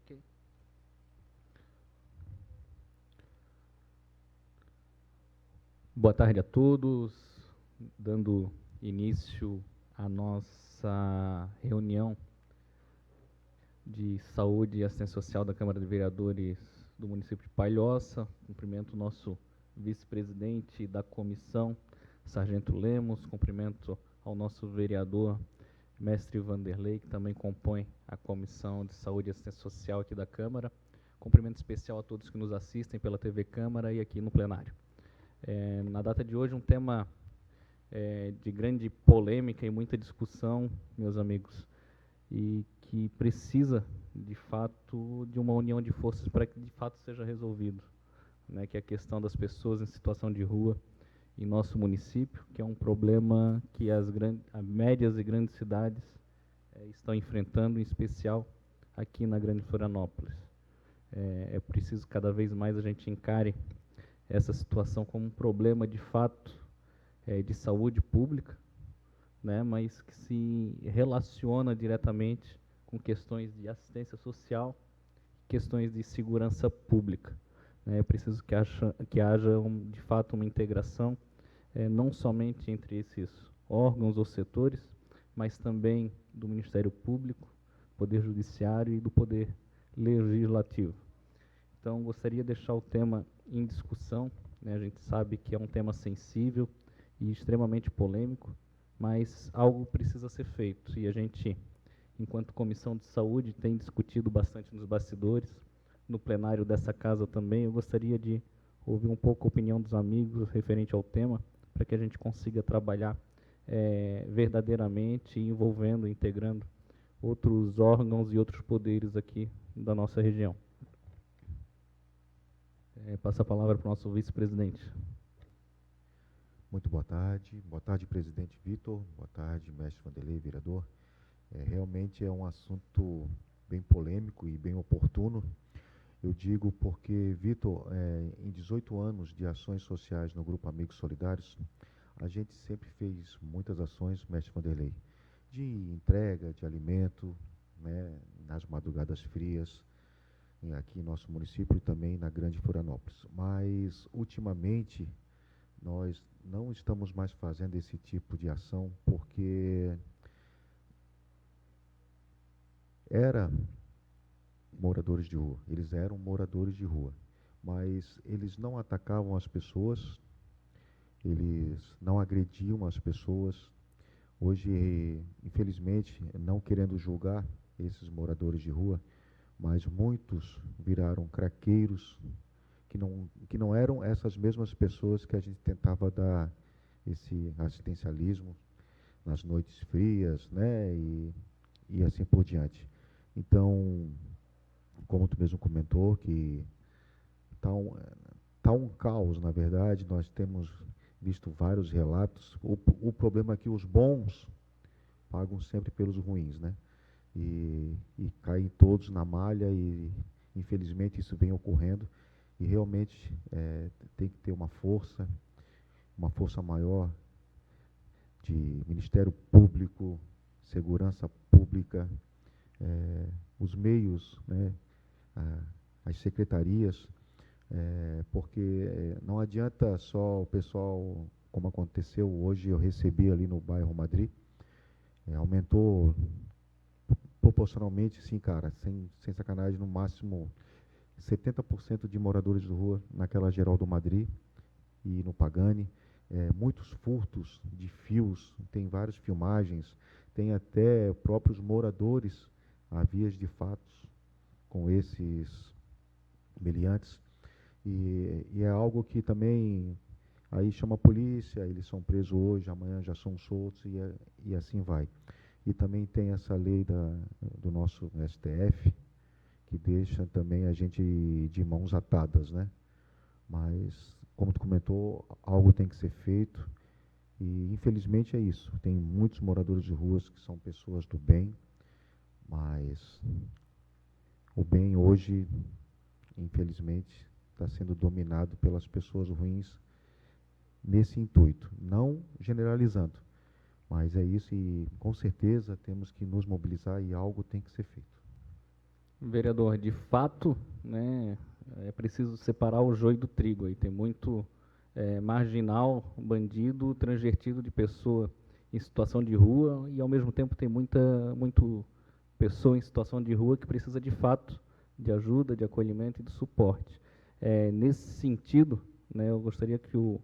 Ok. Boa tarde a todos, dando início à nossa reunião de saúde e assistência social da Câmara de Vereadores do município de Palhoça. Cumprimento o nosso vice-presidente da comissão, Sargento Lemos. Cumprimento ao nosso vereador, mestre Vanderlei, que também compõe a comissão de saúde e assistência social aqui da Câmara. Cumprimento especial a todos que nos assistem pela TV Câmara e aqui no plenário. Na data de hoje, um tema de grande polêmica e muita discussão, meus amigos, e que precisa, de fato, de uma união de forças para que, de fato, seja resolvido, né, que é a questão das pessoas em situação de rua em nosso município, que é um problema que as médias e grandes cidades estão enfrentando, em especial aqui na Grande Florianópolis. É preciso cada vez mais a gente encare essa situação como um problema de fato de saúde pública, né, mas que se relaciona diretamente com questões de assistência social, questões de segurança pública. É preciso que haja de fato uma integração, não somente entre esses órgãos ou setores, mas também do Ministério Público, Poder Judiciário e do Poder Legislativo. Então, gostaria de deixar o tema em discussão, né? A gente sabe que é um tema sensível e extremamente polêmico, mas algo precisa ser feito. E a gente, enquanto Comissão de Saúde, tem discutido bastante nos bastidores, no plenário dessa casa também. Eu gostaria de ouvir um pouco a opinião dos amigos referente ao tema, para que a gente consiga trabalhar verdadeiramente, envolvendo, integrando outros órgãos e outros poderes aqui da nossa região. Passo a palavra para o nosso vice-presidente. Muito boa tarde, presidente Vitor, boa tarde, mestre Vanderlei, vereador. Realmente é um assunto bem polêmico e bem oportuno. Eu digo porque, Vitor, em 18 anos de ações sociais no Grupo Amigos Solidários, a gente sempre fez muitas ações, mestre Vanderlei, de entrega de alimento, né, nas madrugadas frias, aqui em nosso município e também na Grande Florianópolis. Mas, ultimamente, nós não estamos mais fazendo esse tipo de ação porque eram moradores de rua, eles eram moradores de rua, mas eles não atacavam as pessoas, eles não agrediam as pessoas. Hoje, infelizmente, não querendo julgar esses moradores de rua, mas muitos viraram craqueiros, que não eram essas mesmas pessoas que a gente tentava dar esse assistencialismo nas noites frias, né, e assim por diante. Então, como tu mesmo comentou, que tá um caos, na verdade. Nós temos visto vários relatos. O problema é que os bons pagam sempre pelos ruins, né? E caem todos na malha e, infelizmente, isso vem ocorrendo. E realmente tem que ter uma força maior de Ministério Público, Segurança Pública, os meios, né, as secretarias, porque não adianta só o pessoal, como aconteceu hoje, eu recebi ali no bairro Madrid, aumentou proporcionalmente, sim, cara, sem sacanagem, no máximo 70% de moradores de rua naquela Geraldo Madrid e no Pagani. Muitos furtos de fios, tem várias filmagens, tem até próprios moradores a vias de fatos com esses meliantes, e é algo que também aí chama a polícia, eles são presos hoje, amanhã já são soltos e assim vai. E também tem essa lei do nosso STF, que deixa também a gente de mãos atadas, né? Mas, como tu comentou, algo tem que ser feito e, infelizmente, é isso. Tem muitos moradores de ruas que são pessoas do bem, mas o bem hoje, infelizmente, está sendo dominado pelas pessoas ruins nesse intuito. Não generalizando, mas é isso, e com certeza temos que nos mobilizar e algo tem que ser feito. Vereador, de fato, né, é preciso separar o joio do trigo. Aí tem muito marginal, bandido, transvertido de pessoa em situação de rua, e ao mesmo tempo tem muito pessoa em situação de rua que precisa de fato de ajuda, de acolhimento e de suporte. Nesse sentido, né, eu gostaria que o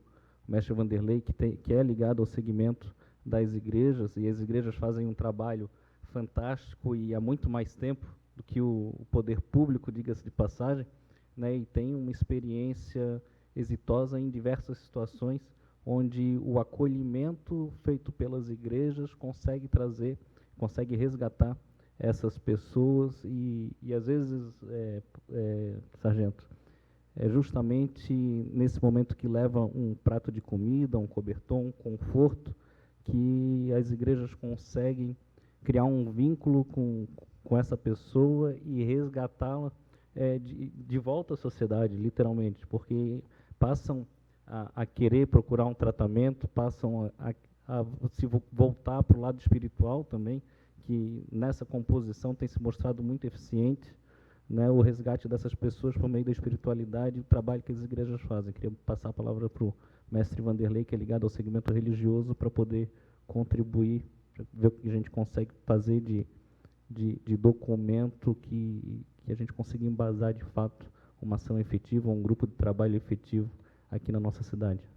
mestre Vanderlei, que é ligado ao segmento das igrejas, e as igrejas fazem um trabalho fantástico e há muito mais tempo do que o poder público, diga-se de passagem, né, e tem uma experiência exitosa em diversas situações, onde o acolhimento feito pelas igrejas consegue resgatar essas pessoas e às vezes, sargento, é justamente nesse momento que leva um prato de comida, um cobertor, um conforto, que as igrejas conseguem criar um vínculo com essa pessoa e resgatá-la de volta à sociedade, literalmente, porque passam a querer procurar um tratamento, passam a se voltar para o lado espiritual também, que nessa composição tem se mostrado muito eficiente, né, o resgate dessas pessoas por meio da espiritualidade e o trabalho que as igrejas fazem. Queria passar a palavra para o mestre Vanderlei, que é ligado ao segmento religioso, para poder contribuir, para ver o que a gente consegue fazer de documento que a gente consiga embasar de fato uma ação efetiva, um grupo de trabalho efetivo aqui na nossa cidade.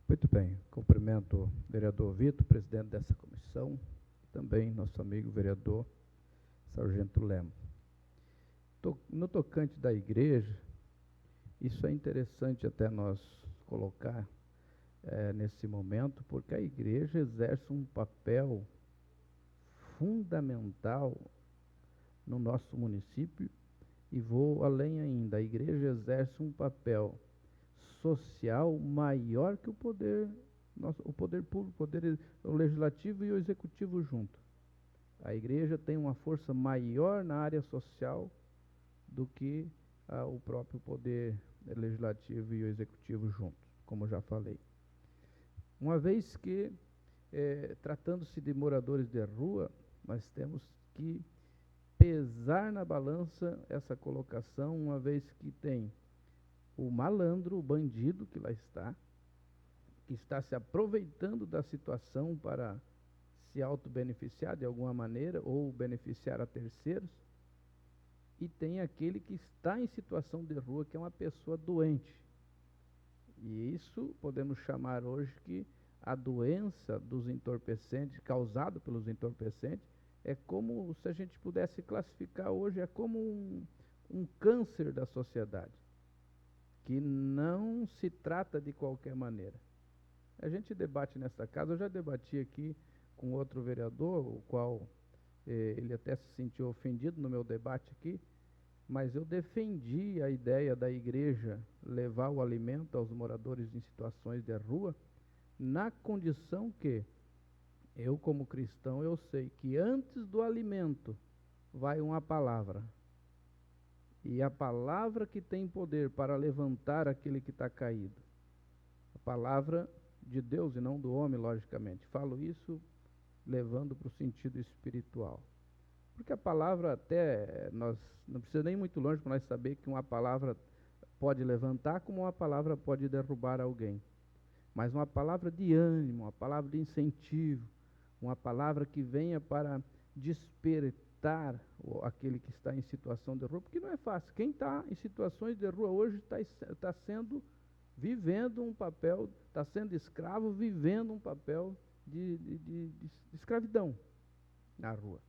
Muito bem, cumprimento o vereador Vitor, presidente dessa comissão, também nosso amigo vereador Sargento Lemos. No tocante da igreja, isso é interessante até nós colocar nesse momento, porque a igreja exerce um papel fundamental no nosso município, e vou além ainda, a igreja exerce um papel social maior que o poder público, o legislativo e o executivo junto. A igreja tem uma força maior na área social do que o próprio poder legislativo e o executivo juntos, como já falei. Uma vez que, tratando-se de moradores de rua, nós temos que pesar na balança essa colocação, uma vez que tem o malandro, o bandido que lá está, que está se aproveitando da situação para se auto-beneficiar de alguma maneira ou beneficiar a terceiros, e tem aquele que está em situação de rua, que é uma pessoa doente. E isso podemos chamar hoje que a doença dos entorpecentes, causada pelos entorpecentes, é como se a gente pudesse classificar hoje, é como um câncer da sociedade, que não se trata de qualquer maneira. A gente debate nesta casa, eu já debati aqui com outro vereador, o qual ele até se sentiu ofendido no meu debate aqui, mas eu defendi a ideia da igreja levar o alimento aos moradores em situações de rua, na condição que eu, como cristão, eu sei que antes do alimento vai uma palavra. E a palavra que tem poder para levantar aquele que está caído. A palavra de Deus e não do homem, logicamente. Falo isso levando para o sentido espiritual. Porque a palavra até, nós não precisa nem muito longe para nós saber que uma palavra pode levantar, como uma palavra pode derrubar alguém. Mas uma palavra de ânimo, uma palavra de incentivo, uma palavra que venha para despertar aquele que está em situação de rua, porque não é fácil. Quem está em situações de rua hoje está vivendo um papel, está sendo escravo, vivendo um papel de escravidão na rua.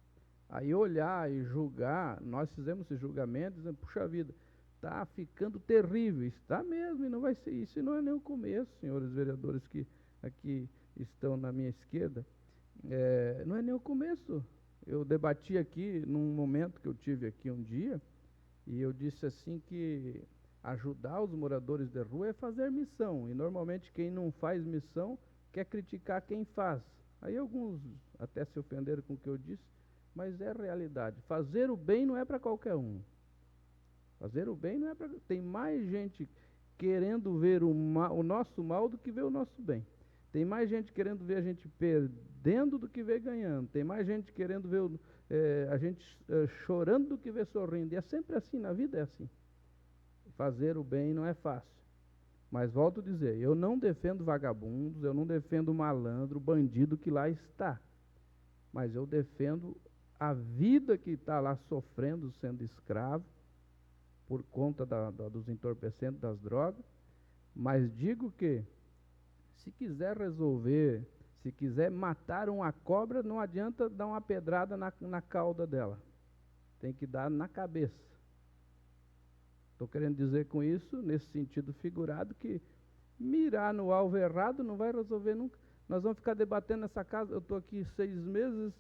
Aí olhar e julgar, nós fizemos esse julgamento, dizendo, puxa vida, está ficando terrível, está mesmo, e não vai ser isso, e não é nem o começo, senhores vereadores que aqui estão na minha esquerda, não é nem o começo. Eu debati aqui, num momento que eu tive aqui um dia, e eu disse assim que ajudar os moradores de rua é fazer missão, e normalmente quem não faz missão quer criticar quem faz. Aí alguns até se ofenderam com o que eu disse, mas é realidade. Fazer o bem não é para qualquer um. Fazer o bem não é para... Tem mais gente querendo ver o nosso mal do que ver o nosso bem. Tem mais gente querendo ver a gente perdendo do que ver ganhando. Tem mais gente querendo ver a gente chorando do que ver sorrindo. E é sempre assim, na vida é assim. Fazer o bem não é fácil. Mas volto a dizer, eu não defendo vagabundos, eu não defendo malandro, bandido que lá está. Mas eu defendo a vida que está lá sofrendo, sendo escravo, por conta dos entorpecentes, das drogas. Mas digo que, se quiser resolver, se quiser matar uma cobra, não adianta dar uma pedrada na cauda dela. Tem que dar na cabeça. Estou querendo dizer com isso, nesse sentido figurado, que mirar no alvo errado não vai resolver nunca. Nós vamos ficar debatendo nessa casa, eu estou aqui 6 meses,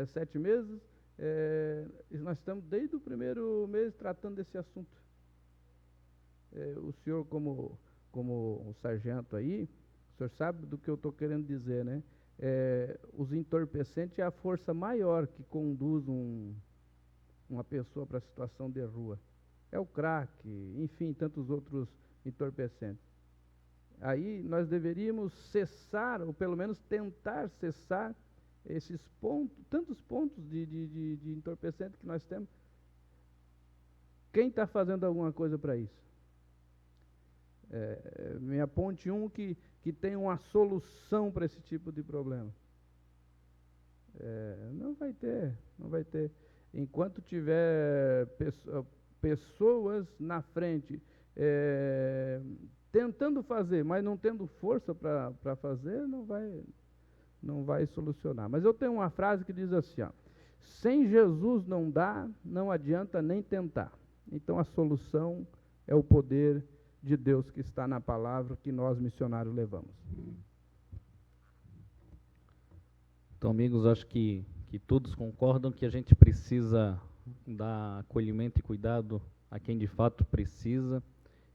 7 meses, e nós estamos desde o primeiro mês tratando desse assunto. O senhor, como o sargento aí, o senhor sabe do que eu estou querendo dizer, né? Os entorpecentes é a força maior que conduz uma pessoa para a situação de rua. É o crack, enfim, tantos outros entorpecentes. Aí nós deveríamos cessar, ou pelo menos tentar cessar, esses pontos, tantos pontos de entorpecente que nós temos. Quem está fazendo alguma coisa para isso? Me aponte um que tem uma solução para esse tipo de problema. Não vai ter. Enquanto tiver pessoas na frente tentando fazer, mas não tendo força para fazer, não vai solucionar. Mas eu tenho uma frase que diz assim, ó: sem Jesus não dá, não adianta nem tentar. Então a solução é o poder de Deus que está na palavra que nós missionários levamos. Então, amigos, acho que todos concordam que a gente precisa dar acolhimento e cuidado a quem de fato precisa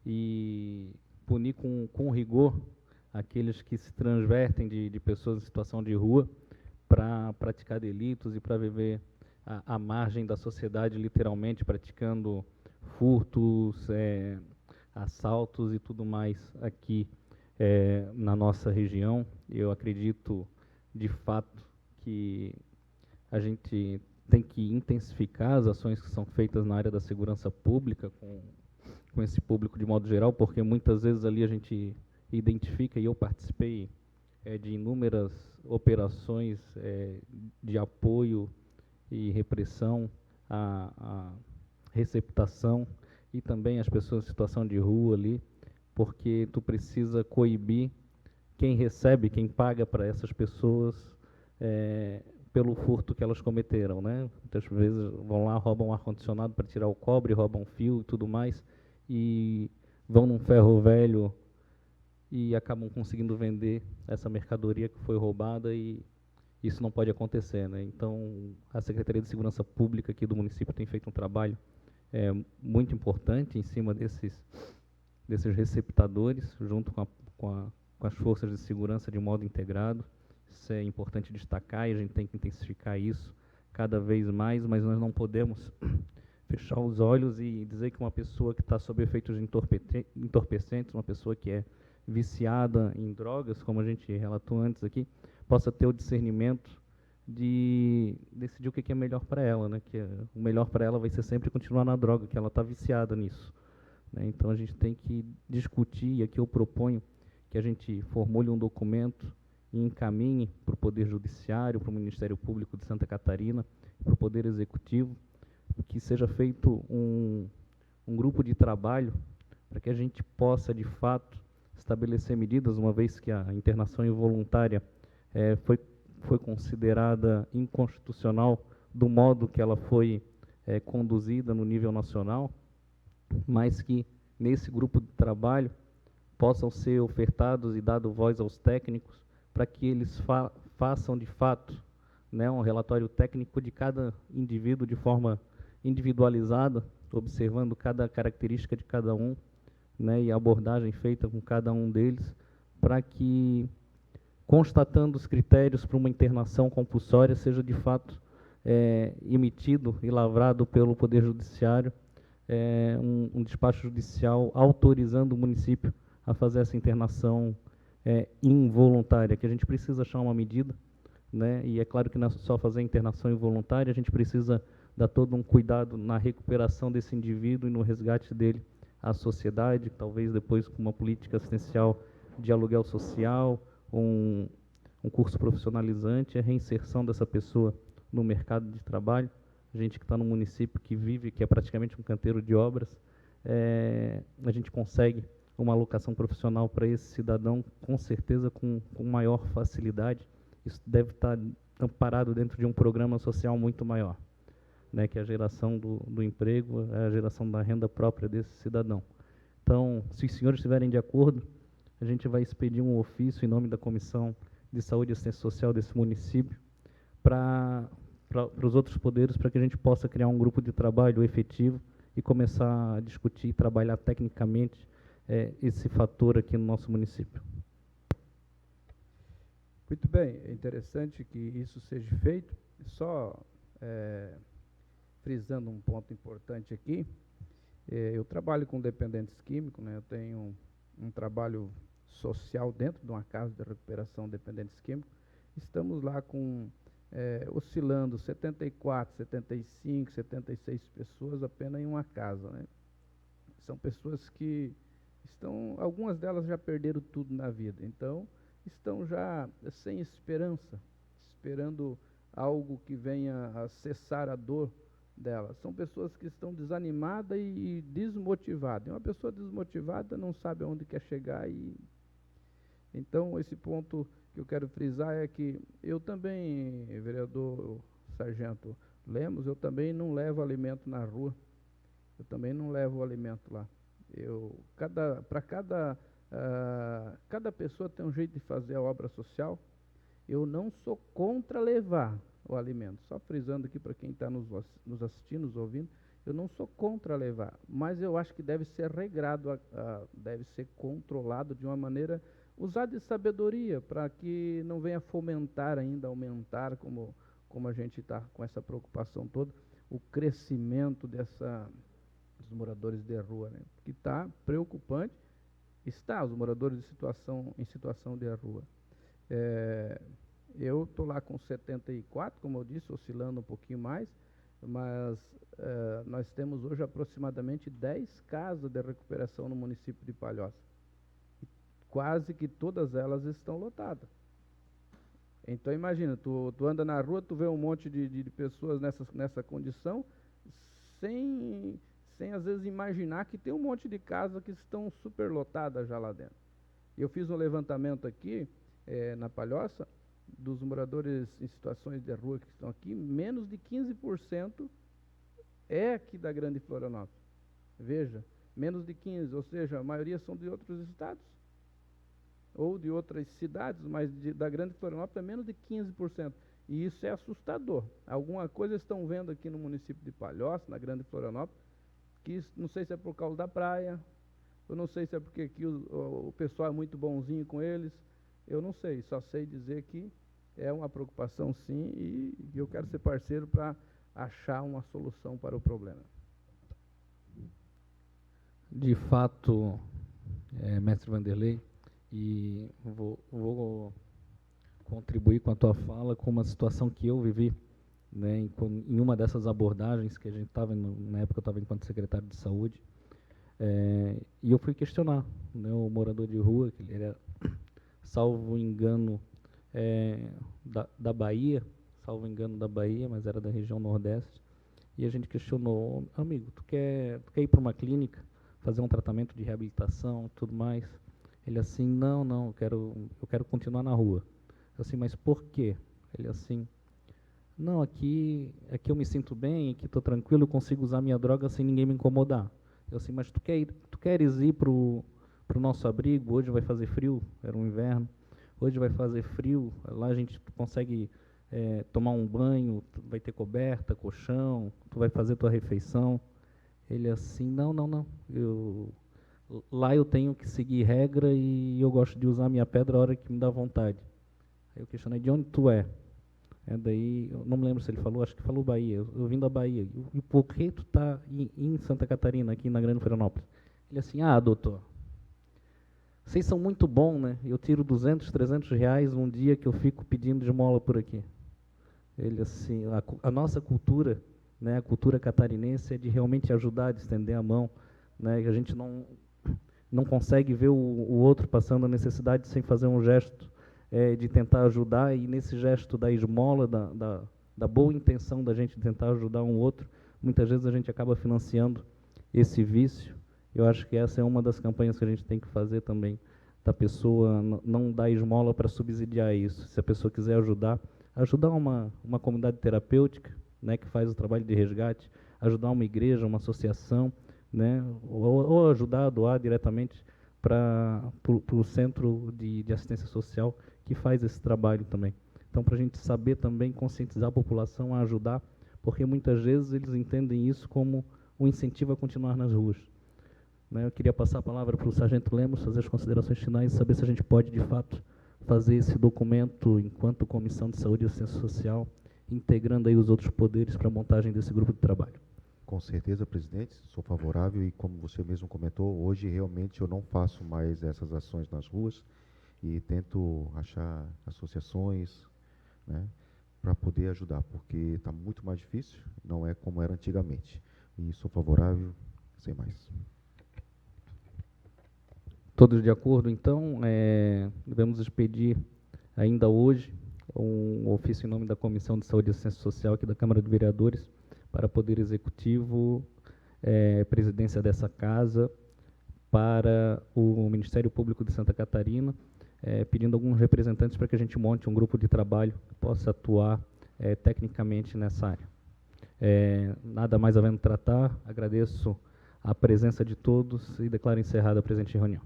e punir com rigor aqueles que se transvertem de pessoas em situação de rua para praticar delitos e para viver à margem da sociedade, literalmente praticando furtos, assaltos e tudo mais aqui na nossa região. Eu acredito de fato que a gente tem que intensificar as ações que são feitas na área da segurança pública com esse público de modo geral, porque muitas vezes ali a gente identifica, e eu participei de inúmeras operações de apoio e repressão à receptação e também as pessoas em situação de rua ali, porque tu precisa coibir quem recebe, quem paga para essas pessoas pelo furto que elas cometeram, né? Muitas vezes vão lá, roubam um ar-condicionado para tirar o cobre, roubam fio e tudo mais, e vão num ferro velho e acabam conseguindo vender essa mercadoria que foi roubada, e isso não pode acontecer, né? Então, a Secretaria de Segurança Pública aqui do município tem feito um trabalho muito importante em cima desses receptadores, junto com as forças de segurança de modo integrado. Isso é importante destacar e a gente tem que intensificar isso cada vez mais, mas nós não podemos fechar os olhos e dizer que uma pessoa que está sob efeitos de entorpecentes, uma pessoa que é viciada em drogas, como a gente relatou antes aqui, possa ter o discernimento de decidir o que é melhor para ela, né? Que o melhor para ela vai ser sempre continuar na droga, que ela está viciada nisso, né? Então a gente tem que discutir, e aqui eu proponho que a gente formule um documento e encaminhe para o Poder Judiciário, para o Ministério Público de Santa Catarina, para o Poder Executivo, que seja feito um grupo de trabalho para que a gente possa, de fato, estabelecer medidas, uma vez que a internação involuntária foi considerada inconstitucional do modo que ela foi conduzida no nível nacional, mas que nesse grupo de trabalho possam ser ofertados e dado voz aos técnicos para que eles façam de fato, né, um relatório técnico de cada indivíduo de forma individualizada, observando cada característica de cada um, né, e a abordagem feita com cada um deles, para que, constatando os critérios para uma internação compulsória, seja de fato emitido e lavrado pelo Poder Judiciário um despacho judicial autorizando o município a fazer essa internação involuntária, que a gente precisa achar uma medida, né? E é claro que não é só fazer a internação involuntária, a gente precisa dar todo um cuidado na recuperação desse indivíduo e no resgate dele à sociedade, talvez depois com uma política assistencial de aluguel social, um curso profissionalizante, a reinserção dessa pessoa no mercado de trabalho. A gente que está no município, que vive, que é praticamente um canteiro de obras, a gente consegue uma alocação profissional para esse cidadão, com certeza com maior facilidade. Isso deve estar amparado dentro de um programa social muito maior, né, que é a geração do emprego, a geração da renda própria desse cidadão. Então, se os senhores estiverem de acordo, a gente vai expedir um ofício em nome da Comissão de Saúde e Assistência Social desse município para os outros poderes, para que a gente possa criar um grupo de trabalho efetivo e começar a discutir e trabalhar tecnicamente esse fator aqui no nosso município. Muito bem, é interessante que isso seja feito. Só frisando um ponto importante aqui, eu trabalho com dependentes químicos, né? Eu tenho um trabalho social dentro de uma casa de recuperação de dependentes químicos. Estamos lá com oscilando 74, 75, 76 pessoas apenas em uma casa, né? São pessoas que algumas delas já perderam tudo na vida, então estão já sem esperança, esperando algo que venha a cessar a dor delas. São pessoas que estão desanimadas e desmotivadas. E uma pessoa desmotivada não sabe aonde quer chegar. Então, esse ponto que eu quero frisar é que eu também, vereador Sargento Lemos, eu também não levo alimento na rua. Eu também não levo o alimento lá. Cada pessoa tem um jeito de fazer a obra social. Eu não sou contra levar o alimento. Só frisando aqui para quem está nos assistindo, nos ouvindo, eu não sou contra levar, mas eu acho que deve ser regrado, deve ser controlado de uma maneira, usar de sabedoria, para que não venha fomentar ainda, aumentar, como a gente está com essa preocupação toda, o crescimento dos moradores de rua, né? Que está preocupante, os moradores em situação de rua. Eu estou lá com 74, como eu disse, oscilando um pouquinho mais, mas nós temos hoje aproximadamente 10 casas de recuperação no município de Palhoça. Quase que todas elas estão lotadas. Então imagina, tu anda na rua, tu vê um monte de pessoas nessa condição, sem às vezes imaginar que tem um monte de casas que estão superlotadas já lá dentro. Eu fiz um levantamento aqui, na Palhoça, dos moradores em situações de rua que estão aqui, menos de 15% é aqui da Grande Florianópolis. Veja, menos de 15%, ou seja, a maioria são de outros estados ou de outras cidades, mas da Grande Florianópolis é menos de 15%. E isso é assustador. Alguma coisa estão vendo aqui no município de Palhoça, na Grande Florianópolis, que não sei se é por causa da praia, eu não sei se é porque aqui o pessoal é muito bonzinho com eles, eu não sei, só sei dizer que é uma preocupação sim, e eu quero ser parceiro para achar uma solução para o problema. De fato, mestre Vanderlei, e vou contribuir com a tua fala com uma situação que eu vivi, né, em uma dessas abordagens que a gente estava, na época eu estava enquanto secretário de saúde, e eu fui questionar, né, o morador de rua, que ele era, salvo engano, da Bahia, mas era da região Nordeste, e a gente questionou: amigo, tu quer ir para uma clínica, fazer um tratamento de reabilitação, tudo mais? Ele assim: não, eu quero continuar na rua. Eu assim: mas por quê? Ele assim: não, aqui eu me sinto bem, aqui estou tranquilo, eu consigo usar minha droga sem ninguém me incomodar. Eu assim: mas tu queres ir para o nosso abrigo? Hoje vai fazer frio, era um inverno. Hoje vai fazer frio, lá a gente consegue tomar um banho, vai ter coberta, colchão, tu vai fazer tua refeição. Ele assim: não, lá eu tenho que seguir regra e eu gosto de usar minha pedra a hora que me dá vontade. Aí eu questionei: de onde tu é? Daí, eu não me lembro se ele falou, acho que falou Bahia, eu vim da Bahia. E por que tu tá em Santa Catarina, aqui na Grande Florianópolis? Ele assim: doutor, Vocês são muito bons, né? Eu tiro 200, 300 reais um dia que eu fico pedindo esmola por aqui. Ele assim, a nossa cultura, né, a cultura catarinense é de realmente ajudar, de estender a mão, né? E a gente não consegue ver o outro passando a necessidade sem fazer um gesto de tentar ajudar, e nesse gesto da esmola, da boa intenção da gente tentar ajudar um outro, muitas vezes a gente acaba financiando esse vício. Eu acho que essa é uma das campanhas que a gente tem que fazer também, da pessoa não dar esmola para subsidiar isso. Se a pessoa quiser ajudar uma comunidade terapêutica, né, que faz o trabalho de resgate, ajudar uma igreja, uma associação, né, ou ajudar a doar diretamente para o centro de assistência social que faz esse trabalho também. Então, para a gente saber também conscientizar a população a ajudar, porque muitas vezes eles entendem isso como um incentivo a continuar nas ruas. Né, eu queria passar a palavra para o Sargento Lemos, fazer as considerações finais e saber se a gente pode, de fato, fazer esse documento enquanto Comissão de Saúde e Assistência Social, integrando aí os outros poderes para a montagem desse grupo de trabalho. Com certeza, presidente, sou favorável e, como você mesmo comentou, hoje realmente eu não faço mais essas ações nas ruas e tento achar associações, né, para poder ajudar, porque está muito mais difícil, não é como era antigamente. E sou favorável, sem mais. Todos de acordo, então, devemos expedir ainda hoje um ofício em nome da Comissão de Saúde e Assistência Social aqui da Câmara de Vereadores, para Poder Executivo, presidência dessa casa, para o Ministério Público de Santa Catarina, pedindo alguns representantes para que a gente monte um grupo de trabalho que possa atuar tecnicamente nessa área. Nada mais havendo tratar, agradeço a presença de todos e declaro encerrada a presente reunião.